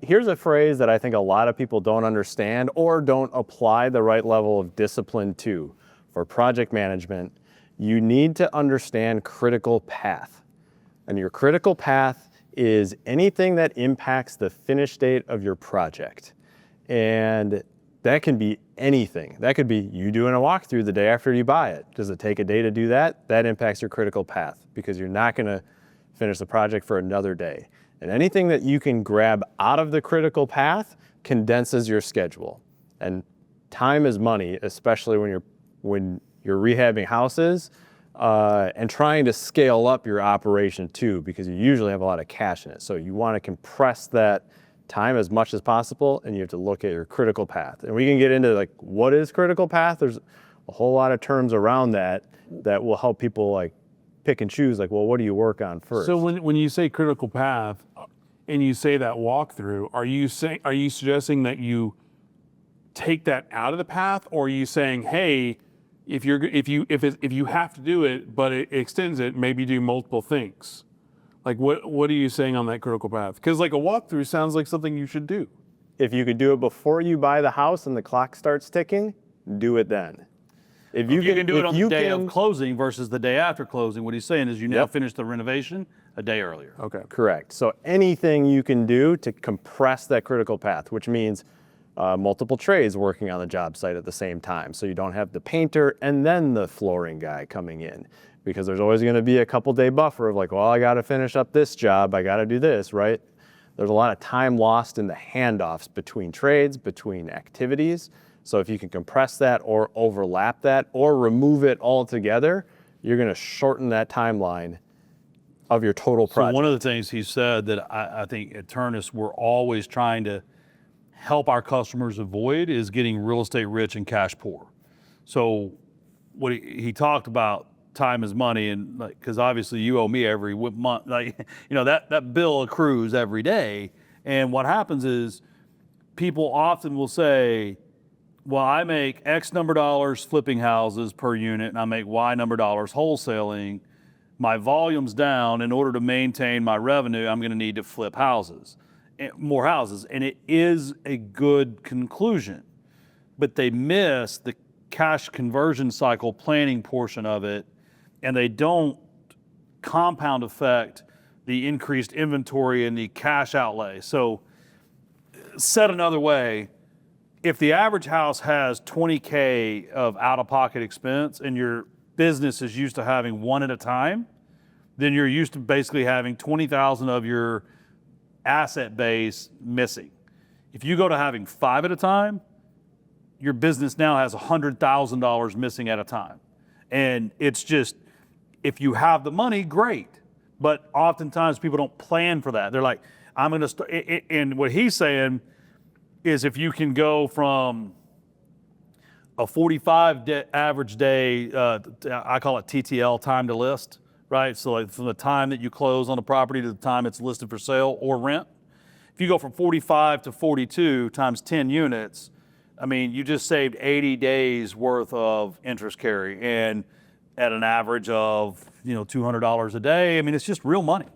here's a phrase that I think a lot of people don't understand or don't apply the right level of discipline to. For project management, you need to understand critical path. And your critical path is anything that impacts the finish date of your project. And that can be anything. That could be you doing a walkthrough the day after you buy it. Does it take a day to do that? That impacts your critical path because you're not going to finish the project for another day. And anything that you can grab out of the critical path condenses your schedule. And time is money, especially when you're rehabbing houses and trying to scale up your operation too, because you usually have a lot of cash in it. So you want to compress that time as much as possible, and you have to look at your critical path. And we can get into like what is critical path. There's a whole lot of terms around that will help people like pick and choose, like, well, what do you work on first? So when you say critical path and you say that walkthrough, are you suggesting that you take that out of the path, or are you saying, hey, if you have to do it but it extends it, maybe do multiple things? Like what are you saying on that critical path? Because like a walkthrough sounds like something you should do. If you could do it before you buy the house and the clock starts ticking, do it then. If you can do it on the day of closing versus the day after closing, what he's saying is you now finish the renovation a day earlier. Okay. Correct. So anything you can do to compress that critical path, which means multiple trades working on the job site at the same time. So you don't have the painter and then the flooring guy coming in, because there's always going to be a couple day buffer of like, well, I got to finish up this job. I got to do this, right? There's a lot of time lost in the handoffs between trades, between activities. So if you can compress that or overlap that or remove it altogether, you're going to shorten that timeline of your total project. So one of the things he said that I think at Ternus we're always trying to help our customers avoid is getting real estate rich and cash poor. So what he talked about, time is money, and like, because obviously you owe me every month, like, you know, that bill accrues every day. And what happens is people often will say, well, I make X number of dollars flipping houses per unit and I make Y number of dollars wholesaling. My volume's down. In order to maintain my revenue, I'm going to need to flip houses, more houses. And it is a good conclusion, but they miss the cash conversion cycle planning portion of it, and they don't compound effect the increased inventory and the cash outlay. So said another way, if the average house has 20K of out-of-pocket expense and your business is used to having one at a time, then you're used to basically having 20,000 of your asset base missing. If you go to having 5 at a time, your business now has $100,000 missing at a time. And it's just, if you have the money, great. But oftentimes people don't plan for that. They're like, I'm going to start, and what he's saying is if you can go from a 45 average day, I call it TTL, time to list, right? So like from the time that you close on the property to the time it's listed for sale or rent. If you go from 45 to 42 times 10 units, I mean, you just saved 80 days worth of interest carry, and at an average of, $200 a day. I mean, it's just real money.